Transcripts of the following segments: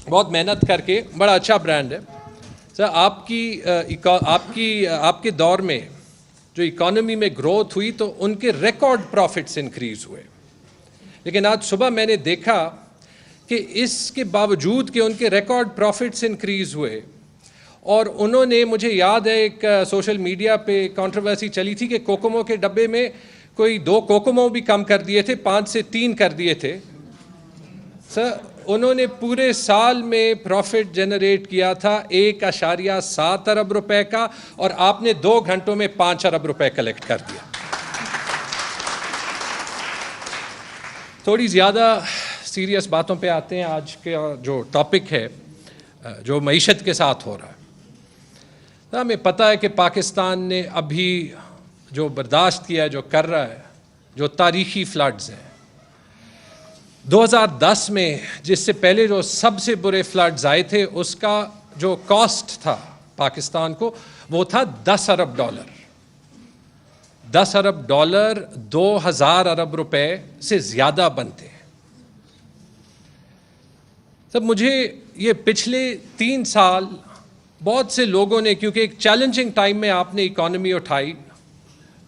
بہت محنت کر کے بڑا اچھا برانڈ ہے سر. آپ کے دور میں جو اکانومی میں گروتھ ہوئی تو ان کے ریکارڈ پروفٹس انکریز ہوئے, لیکن آج صبح میں نے دیکھا کہ اس کے باوجود کہ ان کے ریکارڈ پروفٹس انکریز ہوئے, اور انہوں نے, مجھے یاد ہے ایک سوشل میڈیا پہ کنٹروورسی چلی تھی کہ کوکومو کے ڈبے میں کوئی 2 کوکومو بھی کم کر دیے تھے, 5 سے 3 کر دیے تھے. سر انہوں نے پورے سال میں پروفٹ جنریٹ کیا تھا 1.7 ارب روپے کا, اور آپ نے 2 گھنٹوں میں 5 ارب روپے کلیکٹ کر دیا. تھوڑی زیادہ سیریس باتوں پہ آتے ہیں. آج کا جو ٹاپک ہے جو معیشت کے ساتھ ہو رہا ہے, ہمیں پتہ ہے کہ پاکستان نے ابھی جو برداشت کیا ہے, جو کر رہا ہے, جو تاریخی فلڈز ہیں. 2010 میں جس سے پہلے جو سب سے برے فلڈز آئے تھے, اس کا جو کاسٹ تھا پاکستان کو وہ تھا $10 ارب. $10 ارب 2000 ارب روپے سے زیادہ بنتے ہیں. تب مجھے یہ پچھلے 3 سال بہت سے لوگوں نے, کیونکہ ایک چیلنجنگ ٹائم میں آپ نے اکانومی اٹھائی,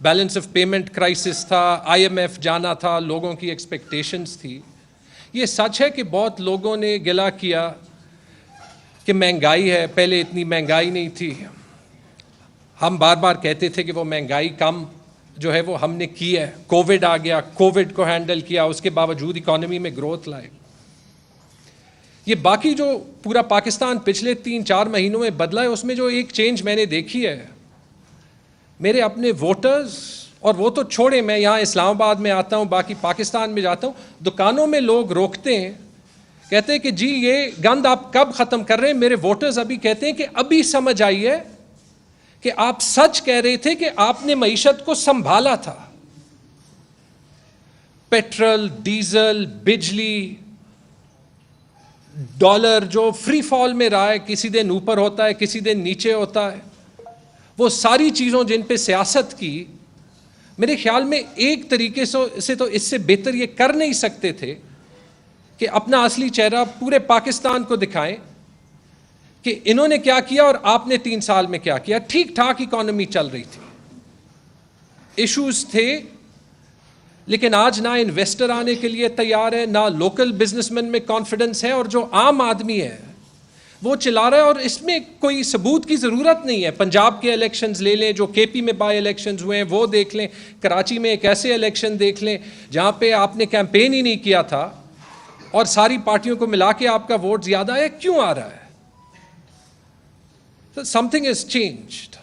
بیلنس آف پیمنٹ کرائسس تھا, IMF جانا تھا, لوگوں کی ایکسپیکٹیشنز تھی. یہ سچ ہے کہ بہت لوگوں نے گلہ کیا کہ مہنگائی ہے, پہلے اتنی مہنگائی نہیں تھی. ہم بار بار کہتے تھے کہ وہ مہنگائی کم جو ہے وہ ہم نے کی ہے. کووڈ آ گیا, کووڈ کو ہینڈل کیا, اس کے باوجود اکانومی میں گروتھ لائے. یہ باقی جو پورا پاکستان پچھلے 3-4 مہینوں میں بدلا ہے, اس میں جو ایک چینج میں نے دیکھی ہے, میرے اپنے ووٹرز, اور وہ تو چھوڑیں, میں یہاں اسلام آباد میں آتا ہوں, باقی پاکستان میں جاتا ہوں, دکانوں میں لوگ روکتے ہیں, کہتے ہیں کہ جی یہ گند آپ کب ختم کر رہے ہیں. میرے ووٹرز ابھی کہتے ہیں کہ ابھی سمجھ آئی ہے کہ آپ سچ کہہ رہے تھے کہ آپ نے معیشت کو سنبھالا تھا. پیٹرول, ڈیزل, بجلی, ڈالر جو فری فال میں رہا ہے, کسی دن اوپر ہوتا ہے, کسی دن نیچے ہوتا ہے, وہ ساری چیزوں جن پہ سیاست کی, میرے خیال میں ایک طریقے سے تو اس سے بہتر یہ کر نہیں سکتے تھے کہ اپنا اصلی چہرہ پورے پاکستان کو دکھائیں کہ انہوں نے کیا کیا اور آپ نے 3 سال میں کیا کیا. ٹھیک ٹھاک اکانومی چل رہی تھی, ایشوز تھے, لیکن آج نہ انویسٹر آنے کے لیے تیار ہے, نہ لوکل بزنس مین میں کانفیڈنس ہے, اور جو عام آدمی ہے وہ چلا رہا ہے, اور اس میں کوئی ثبوت کی ضرورت نہیں ہے. پنجاب کے الیکشنز لے لیں, جو KP میں بائی الیکشنز ہوئے ہیں وہ دیکھ لیں, کراچی میں ایک ایسے الیکشن دیکھ لیں جہاں پہ آپ نے کیمپین ہی نہیں کیا تھا اور ساری پارٹیوں کو ملا کے آپ کا ووٹ زیادہ ہے. کیوں آ رہا ہے؟ سم تھنگ از چینجڈ,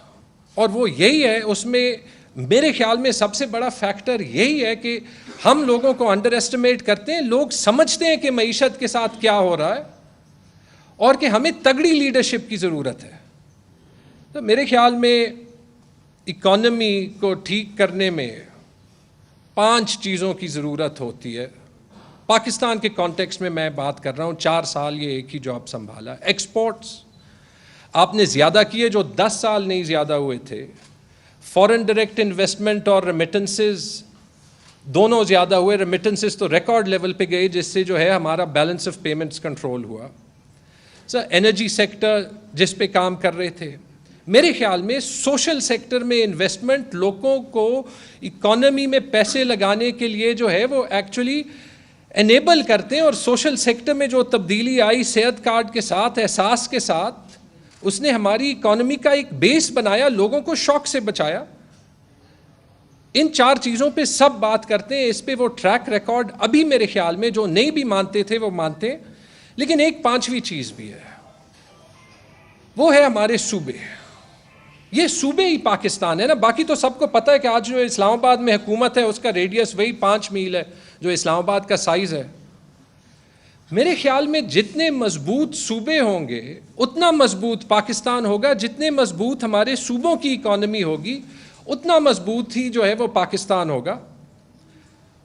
اور وہ یہی ہے. اس میں میرے خیال میں سب سے بڑا فیکٹر یہی ہے کہ ہم لوگوں کو انڈر ایسٹیمیٹ کرتے ہیں. لوگ سمجھتے ہیں کہ معیشت کے ساتھ کیا ہو رہا ہے اور کہ ہمیں تگڑی لیڈرشپ کی ضرورت ہے. تو میرے خیال میں اکانومی کو ٹھیک کرنے میں 5 چیزوں کی ضرورت ہوتی ہے. پاکستان کے کانٹیکسٹ میں میں بات کر رہا ہوں. 4 سال یہ ایک ہی جاب سنبھالا. ایکسپورٹس آپ نے زیادہ کیے جو 10 سال نہیں زیادہ ہوئے تھے. فورن ڈائریکٹ انویسٹمنٹ اور ریمیٹنسز دونوں زیادہ ہوئے. ریمیٹنسز تو ریکارڈ لیول پہ گئے, جس سے جو ہے ہمارا بیلنس آف پیمنٹس کنٹرول ہوا. سر انرجی سیکٹر جس پہ کام کر رہے تھے, میرے خیال میں سوشل سیکٹر میں انویسٹمنٹ لوگوں کو اکانومی میں پیسے لگانے کے لیے جو ہے وہ ایکچولی انیبل کرتے ہیں. اور سوشل سیکٹر میں جو تبدیلی آئی صحت کارڈ کے ساتھ, احساس کے ساتھ, اس نے ہماری اکانومی کا ایک بیس بنایا, لوگوں کو شوق سے بچایا. ان 4 چیزوں پہ سب بات کرتے ہیں. اس پہ وہ ٹریک ریکارڈ ابھی میرے خیال میں جو نہیں بھی مانتے تھے وہ مانتے ہیں. لیکن ایک 5ویں چیز بھی ہے, وہ ہے ہمارے صوبے. یہ صوبے ہی پاکستان ہے نا. باقی تو سب کو پتہ ہے کہ آج جو اسلام آباد میں حکومت ہے اس کا ریڈیس وہی 5 میل ہے جو اسلام آباد کا سائز ہے. میرے خیال میں جتنے مضبوط صوبے ہوں گے اتنا مضبوط پاکستان ہوگا. جتنے مضبوط ہمارے صوبوں کی اکانومی ہوگی اتنا مضبوط ہی جو ہے وہ پاکستان ہوگا.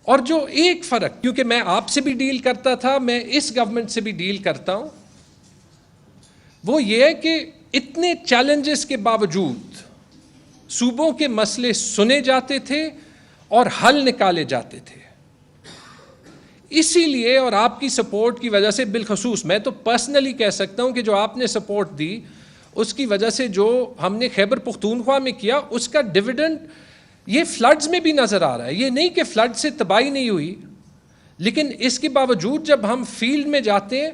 اور جو ایک فرق, کیونکہ میں آپ سے بھی ڈیل کرتا تھا, میں اس گورنمنٹ سے بھی ڈیل کرتا ہوں, وہ یہ ہے کہ اتنے چیلنجز کے باوجود صوبوں کے مسئلے سنے جاتے تھے اور حل نکالے جاتے تھے. اسی لیے اور آپ کی سپورٹ کی وجہ سے بالخصوص میں تو پرسنلی کہہ سکتا ہوں کہ جو آپ نے سپورٹ دی اس کی وجہ سے جو ہم نے خیبر پختونخوا میں کیا اس کا ڈویڈنڈ یہ فلڈز میں بھی نظر آ رہا ہے. یہ نہیں کہ فلڈ سے تباہی نہیں ہوئی, لیکن اس کے باوجود جب ہم فیلڈ میں جاتے ہیں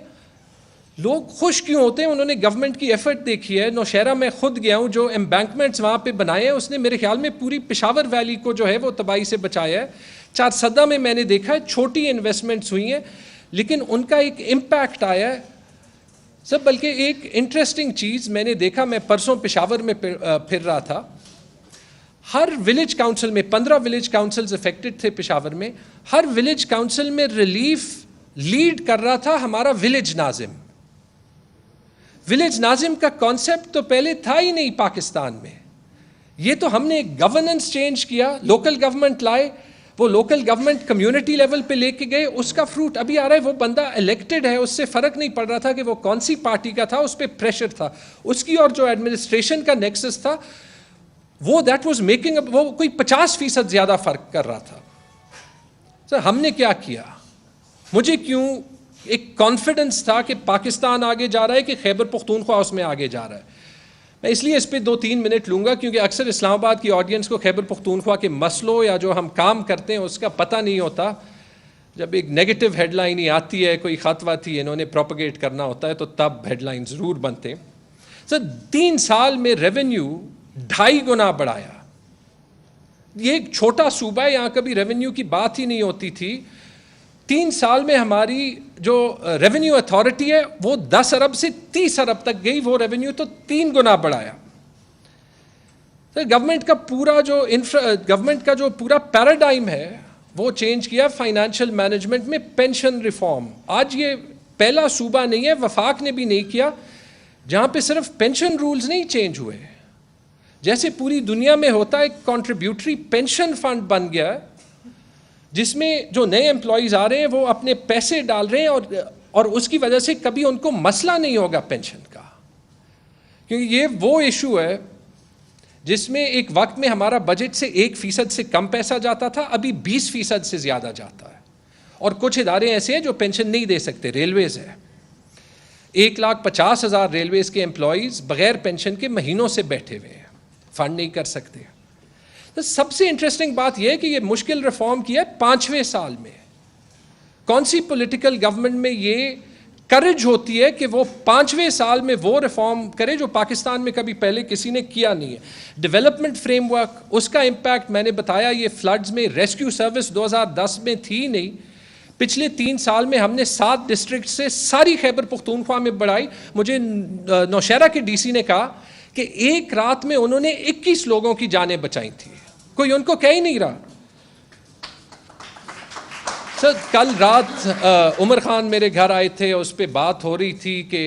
لوگ خوش کیوں ہوتے ہیں؟ انہوں نے گورنمنٹ کی ایفرٹ دیکھی ہے. نوشہرہ میں خود گیا ہوں, جو امبینکمنٹس وہاں پہ بنائے ہیں اس نے میرے خیال میں پوری پشاور ویلی کو جو ہے وہ تباہی سے بچایا ہے. چارسدہ میں میں نے دیکھا ہے چھوٹی انویسٹمنٹس ہوئی ہیں لیکن ان کا ایک امپیکٹ آیا ہے سب. بلکہ ایک انٹرسٹنگ چیز میں نے دیکھا, میں پرسوں پشاور میں پھر رہا تھا, ہر ولیج کاؤنسل میں 15 ولیج کاؤنسلز افیکٹڈ تھے پشاور میں, ہر ولیج کاؤنسل میں ریلیف لیڈ کر رہا تھا ہمارا ولیج ناظم. ولیج ناظم کا کانسیپٹ تو پہلے تھا ہی نہیں پاکستان میں. یہ تو ہم نے گورننس چینج کیا, لوکل گورنمنٹ لائے, وہ لوکل گورنمنٹ کمیونٹی لیول پہ لے کے گئے, اس کا فروٹ ابھی آ رہا ہے. وہ بندہ الیکٹڈ ہے, اس سے فرق نہیں پڑ رہا تھا کہ وہ کون سی پارٹی کا تھا, اس پہ پریشر تھا اس کی, اور جو ایڈمنسٹریشن کا نیکسس تھا وہ دیٹ واز میکنگ, وہ کوئی 50% زیادہ فرق کر رہا تھا. سر ہم نے کیا کیا؟ مجھے کیوں ایک کانفیڈنس تھا کہ پاکستان آگے جا رہا ہے, کہ خیبر پختونخوا اس میں آگے جا رہا ہے. میں اس لیے اس پہ 2-3 منٹ لوں گا کیونکہ اکثر اسلام آباد کی آڈینس کو خیبر پختونخوا کے مسئلوں یا جو ہم کام کرتے ہیں اس کا پتہ نہیں ہوتا. جب ایک نیگیٹو ہیڈ لائن ہی آتی ہے, کوئی خطوہ تھی انہوں نے پروپیگیٹ کرنا ہوتا ہے, تو تب ہیڈ لائن ضرور بنتے ہیں. سر 3 سال میں ریونیو 2.5 گنا بڑھایا. یہ ایک چھوٹا صوبہ ہے, یہاں کبھی ریونیو کی بات ہی نہیں ہوتی تھی. 3 سال میں ہماری جو ریونیو اتھارٹی ہے وہ 10 ارب سے 30 ارب تک گئی, وہ ریونیو تو 3 گنا بڑھایا. گورنمنٹ کا پورا جو گورنمنٹ کا جو پورا پیراڈائم ہے وہ چینج کیا فائنینشیل مینجمنٹ میں. پینشن ریفارم, آج یہ پہلا صوبہ نہیں ہے, وفاق نے بھی نہیں کیا, جہاں پہ صرف پینشن رولز نہیں چینج ہوئے, جیسے پوری دنیا میں ہوتا ہے. ایک کنٹریبیوٹری پینشن فنڈ بن گیا ہے جس میں جو نئے امپلائیز آ رہے ہیں وہ اپنے پیسے ڈال رہے ہیں, اور اس کی وجہ سے کبھی ان کو مسئلہ نہیں ہوگا پینشن کا, کیونکہ یہ وہ ایشو ہے جس میں ایک وقت میں ہمارا بجٹ سے 1% سے کم پیسہ جاتا تھا, ابھی 20% سے زیادہ جاتا ہے. اور کچھ ادارے ایسے ہیں جو پینشن نہیں دے سکتے. ریلویز ہے, 1,50,000 ریلویز کے امپلائیز بغیر پینشن کے مہینوں سے بیٹھے ہوئے ہیں, فنڈ نہیں کر سکتے. تو سب سے انٹرسٹنگ بات یہ ہے کہ یہ مشکل ریفارم کیا ہے 5ویں سال میں. کون سی پولیٹیکل گورنمنٹ میں یہ کرج ہوتی ہے کہ وہ 5ویں سال میں وہ ریفارم کرے جو پاکستان میں کبھی پہلے کسی نے کیا نہیں ہے. ڈیولپمنٹ فریم ورک, اس کا امپیکٹ میں نے بتایا, یہ فلڈز میں ریسکیو سروس 2010 میں تھی نہیں, پچھلے 3 سال میں ہم نے 7 ڈسٹرکٹ سے ساری خیبر پختونخوا میں بڑھائی. مجھے نوشہرہ کے ڈی سی نے کہا کہ ایک رات میں انہوں نے 21 لوگوں کی جانیں بچائی تھیں, کوئی ان کو کہہ ہی نہیں رہا. سر کل رات عمر خان میرے گھر آئے تھے, اس پہ بات ہو رہی تھی کہ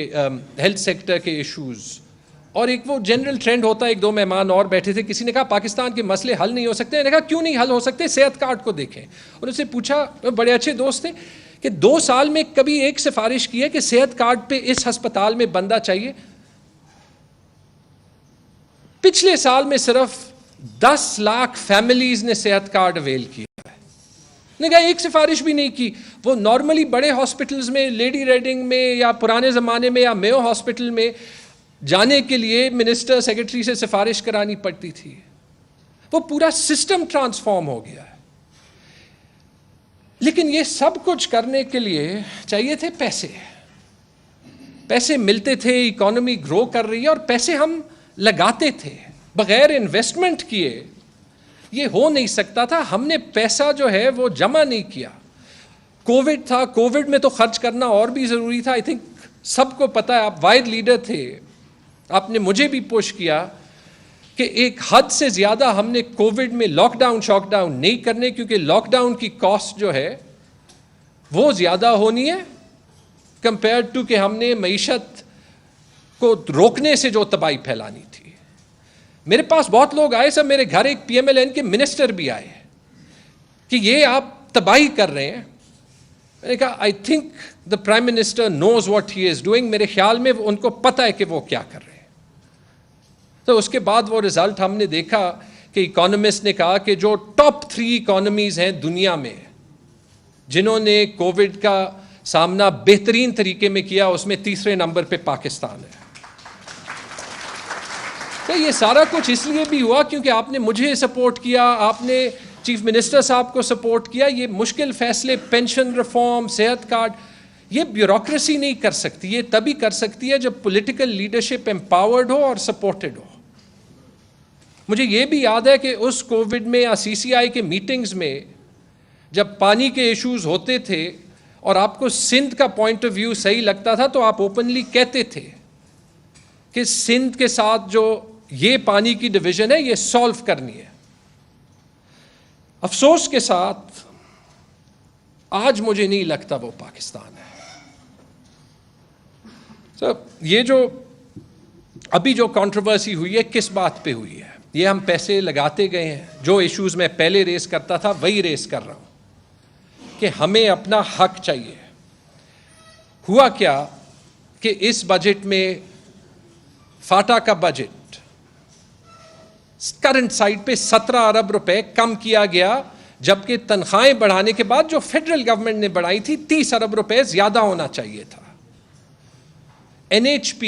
ہیلتھ سیکٹر کے ایشوز, اور ایک وہ جنرل ٹرینڈ ہوتا ہے, 1-2 مہمان اور بیٹھے تھے, کسی نے کہا پاکستان کے مسئلے حل نہیں ہو سکتے. میں نے کہا کیوں نہیں حل ہو سکتے, صحت کارڈ کو دیکھیں. اور ان سے پوچھا, بڑے اچھے دوست تھے, کہ 2 سال میں کبھی ایک سفارش کی ہے کہ صحت کارڈ پہ اس ہسپتال میں بندہ چاہیے؟ پچھلے سال میں صرف 10 لاکھ فیملیز نے صحت کارڈ اویل کیا ہے. نے کہا ایک سفارش بھی نہیں کی. وہ نارملی بڑے ہاسپٹلز میں, لیڈی ریڈنگ میں یا پرانے زمانے میں یا میو ہاسپٹل میں جانے کے لیے منسٹر سیکرٹری سے سفارش کرانی پڑتی تھی. وہ پورا سسٹم ٹرانسفارم ہو گیا ہے. لیکن یہ سب کچھ کرنے کے لیے چاہیے تھے پیسے. پیسے ملتے تھے, اکانومی گرو کر رہی ہے, اور پیسے ہم لگاتے تھے. بغیر انویسٹمنٹ کیے یہ ہو نہیں سکتا تھا. ہم نے پیسہ جو ہے وہ جمع نہیں کیا. کووڈ تھا, کووڈ میں تو خرچ کرنا اور بھی ضروری تھا. آئی تھنک سب کو پتہ ہے, آپ واحد لیڈر تھے, آپ نے مجھے بھی پوش کیا کہ ایک حد سے زیادہ ہم نے کووڈ میں لاک ڈاؤن نہیں کرنے, کیونکہ لاک ڈاؤن کی کاسٹ جو ہے وہ زیادہ ہونی ہے کمپیئر ٹو کہ ہم نے معیشت کو روکنے سے جو تباہی پھیلانی تھی. میرے پاس بہت لوگ آئے, سب میرے گھر ایک PMLN کے منسٹر بھی آئے کہ یہ آپ تباہی کر رہے ہیں. میں نے کہا I think the prime minister knows what he is doing. میرے خیال میں ان کو پتہ ہے کہ وہ کیا کر رہے ہیں. تو اس کے بعد وہ رزلٹ ہم نے دیکھا کہ اکانومسٹ نے کہا کہ جو ٹاپ 3 اکانومیز ہیں دنیا میں جنہوں نے کووڈ کا سامنا بہترین طریقے میں کیا اس میں تیسرے نمبر پہ پاکستان ہے. تو یہ سارا کچھ اس لیے بھی ہوا کیونکہ آپ نے مجھے سپورٹ کیا, آپ نے چیف منسٹر صاحب کو سپورٹ کیا. یہ مشکل فیصلے, پینشن ریفارم, صحت کارڈ, یہ بیوروکریسی نہیں کر سکتی. یہ تبھی کر سکتی ہے جب پولیٹیکل لیڈرشپ امپاورڈ ہو اور سپورٹڈ ہو. مجھے یہ بھی یاد ہے کہ اس کووڈ میں یا CCI کے میٹنگز میں جب پانی کے ایشوز ہوتے تھے اور آپ کو سندھ کا پوائنٹ آف ویو صحیح لگتا تھا تو آپ اوپنلی کہتے تھے کہ سندھ کے ساتھ جو یہ پانی کی ڈویژن ہے یہ سولو کرنی ہے. افسوس کے ساتھ آج مجھے نہیں لگتا وہ پاکستان ہے. یہ جو ابھی جو کنٹروورسی ہوئی ہے کس بات پہ ہوئی ہے؟ یہ ہم پیسے لگاتے گئے ہیں. جو ایشوز میں پہلے ریز کرتا تھا وہی ریز کر رہا ہوں کہ ہمیں اپنا حق چاہیے. ہوا کیا کہ اس بجٹ میں فاٹا کا بجٹ کرنٹ سائٹ پہ 17 ارب روپے کم کیا گیا, جبکہ تنخواہیں بڑھانے کے بعد جو فیڈرل گورنمنٹ نے بڑھائی تھی 30 ارب روپے زیادہ ہونا چاہیے تھا. NHP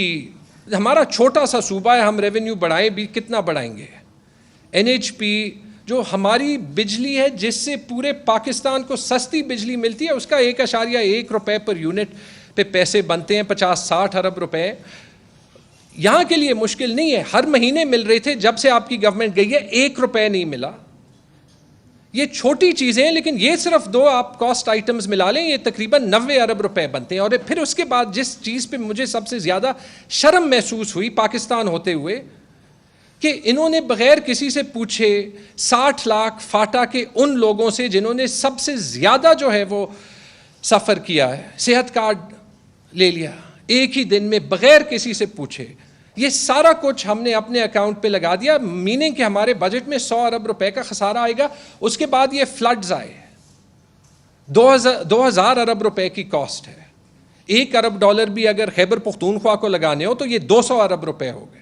ہمارا چھوٹا سا صوبہ ہے, ہم ریونیو بڑھائیں بھی کتنا بڑھائیں گے. NHP جو ہماری بجلی ہے جس سے پورے پاکستان کو سستی بجلی ملتی ہے, اس کا 1.1 روپے پر یونٹ پہ پیسے بنتے ہیں, 50-60 ارب روپے. یہاں کے لیے مشکل نہیں ہے, ہر مہینے مل رہے تھے. جب سے آپ کی گورنمنٹ گئی ہے 1 روپے نہیں ملا. یہ چھوٹی چیزیں ہیں لیکن یہ صرف 2 آپ کاسٹ آئٹمز ملا لیں, یہ تقریباً 90 ارب روپے بنتے ہیں. اور پھر اس کے بعد جس چیز پہ مجھے سب سے زیادہ شرم محسوس ہوئی پاکستان ہوتے ہوئے, کہ انہوں نے بغیر کسی سے پوچھے 60 لاکھ فاٹا کے ان لوگوں سے جنہوں نے سب سے زیادہ جو ہے وہ سفر کیا ہے, صحت کارڈ لے لیا ایک ہی دن میں بغیر کسی سے پوچھے. یہ سارا کچھ ہم نے اپنے اکاؤنٹ پہ لگا دیا, میننگ کہ ہمارے بجٹ میں 100 ارب روپے کا خسارہ آئے گا. اس کے بعد یہ فلڈز آئے, 2000 ارب روپے کی کاسٹ ہے. 1 ارب ڈالر بھی اگر خیبر پختونخوا کو لگانے ہو تو یہ 200 ارب روپے ہو گئے.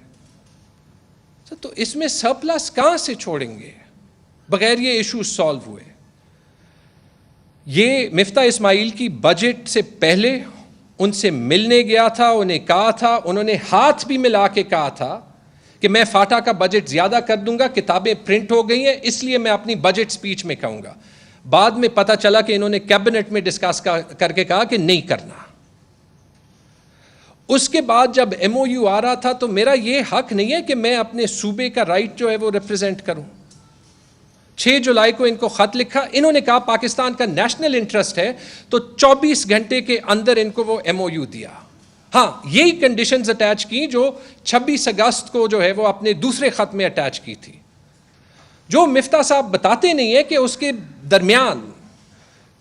تو اس میں سرپلس کہاں سے چھوڑیں گے بغیر یہ ایشو سالو ہوئے؟ یہ مفتاح اسماعیل کی بجٹ سے پہلے ان سے ملنے گیا تھا, انہیں کہا تھا, انہوں نے ہاتھ بھی ملا کے کہا تھا کہ میں فاٹا کا بجٹ زیادہ کر دوں گا, کتابیں پرنٹ ہو گئی ہیں اس لیے میں اپنی بجٹ سپیچ میں کہوں گا. بعد میں پتہ چلا کہ انہوں نے کیبنٹ میں ڈسکس کر کے کہا کہ نہیں کرنا. اس کے بعد جب MOU آ رہا تھا تو میرا یہ حق نہیں ہے کہ میں اپنے صوبے کا رائٹ جو ہے وہ ریپرزینٹ کروں. 6 جولائی کو ان کو خط لکھا, انہوں نے کہا پاکستان کا نیشنل انٹرسٹ ہے, تو 24 گھنٹے کے اندر ان کو وہ MOU دیا. ہاں یہی کنڈیشنز اٹیچ کی جو 26 اگست کو جو ہے وہ اپنے دوسرے خط میں اٹیچ کی تھی. جو مفتاح صاحب بتاتے نہیں ہیں کہ اس کے درمیان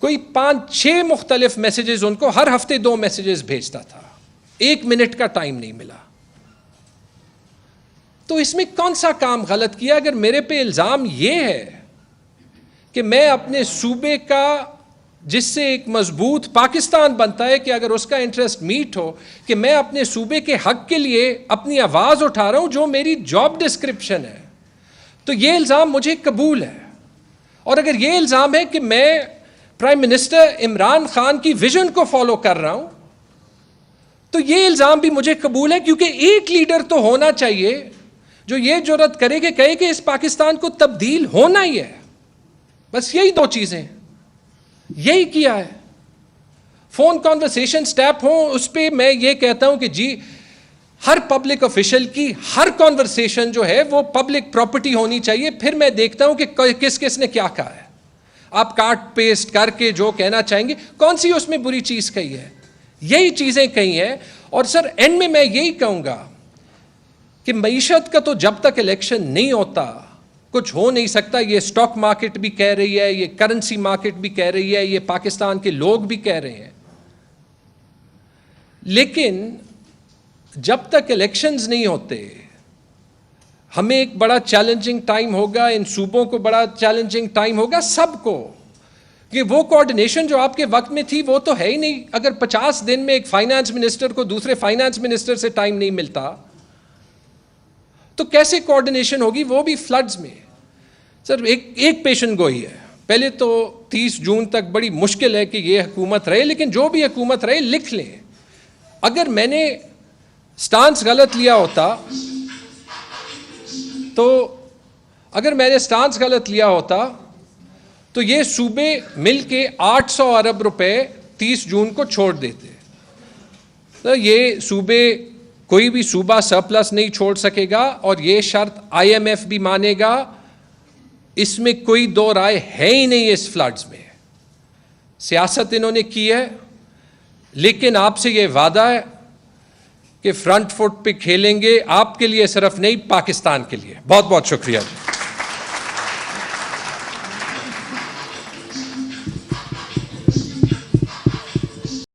کوئی 5-6 مختلف میسیجز, ان کو ہر ہفتے 2 میسیجز بھیجتا تھا, 1 منٹ کا ٹائم نہیں ملا. تو اس میں کون سا کام غلط کیا؟ اگر میرے پہ الزام یہ ہے کہ میں اپنے صوبے کا, جس سے ایک مضبوط پاکستان بنتا ہے کہ اگر اس کا انٹرسٹ میٹ ہو, کہ میں اپنے صوبے کے حق کے لیے اپنی آواز اٹھا رہا ہوں جو میری جاب ڈسکرپشن ہے, تو یہ الزام مجھے قبول ہے. اور اگر یہ الزام ہے کہ میں پرائم منسٹر عمران خان کی ویژن کو فالو کر رہا ہوں, تو یہ الزام بھی مجھے قبول ہے, کیونکہ ایک لیڈر تو ہونا چاہیے جو یہ جرأت کرے کہ کہے کہ اس پاکستان کو تبدیل ہونا ہی ہے. بس یہی 2 چیزیں, یہی کیا ہے. فون کانورسیشن سٹیپ ہوں, اس پہ میں یہ کہتا ہوں کہ جی ہر پبلک آفیشل کی ہر کانورسیشن جو ہے وہ پبلک پراپرٹی ہونی چاہیے. پھر میں دیکھتا ہوں کہ کس کس نے کیا کہا ہے. آپ کاٹ پیسٹ کر کے جو کہنا چاہیں گے, کون سی اس میں بری چیز کہی ہے؟ یہی چیزیں کہی ہیں. اور سر اینڈ میں یہی کہوں گا کہ معیشت کا تو جب تک الیکشن نہیں ہوتا کچھ ہو نہیں سکتا. یہ سٹاک مارکیٹ بھی کہہ رہی ہے, یہ کرنسی مارکیٹ بھی کہہ رہی ہے, یہ پاکستان کے لوگ بھی کہہ رہے ہیں. لیکن جب تک الیکشنز نہیں ہوتے ہمیں ایک بڑا چیلنجنگ ٹائم ہوگا, ان صوبوں کو بڑا چیلنجنگ ٹائم ہوگا, سب کو. کہ وہ کوارڈینیشن جو آپ کے وقت میں تھی وہ تو ہے ہی نہیں. اگر 50 دن میں ایک فائنانس منسٹر کو دوسرے فائنانس منسٹر سے ٹائم نہیں ملتا تو کیسے کوارڈینیشن ہوگی, وہ بھی فلڈز میں. سر ایک پیشن گوئی ہے, پہلے تو 30 جون تک بڑی مشکل ہے کہ یہ حکومت رہے، لیکن جو بھی حکومت رہے لکھ لیں، اگر میں نے سٹانس غلط لیا ہوتا تو یہ صوبے مل کے 800 ارب روپے 30 جون کو چھوڑ دیتے. تو یہ صوبے، کوئی بھی صوبہ سرپلس نہیں چھوڑ سکے گا، اور یہ شرط IMF بھی مانے گا. اس میں کوئی دو رائے ہے ہی نہیں. اس فلڈز میں سیاست انہوں نے کی ہے، لیکن آپ سے یہ وعدہ ہے کہ فرنٹ فٹ پہ کھیلیں گے، آپ کے لیے صرف نہیں، پاکستان کے لیے. بہت بہت شکریہ.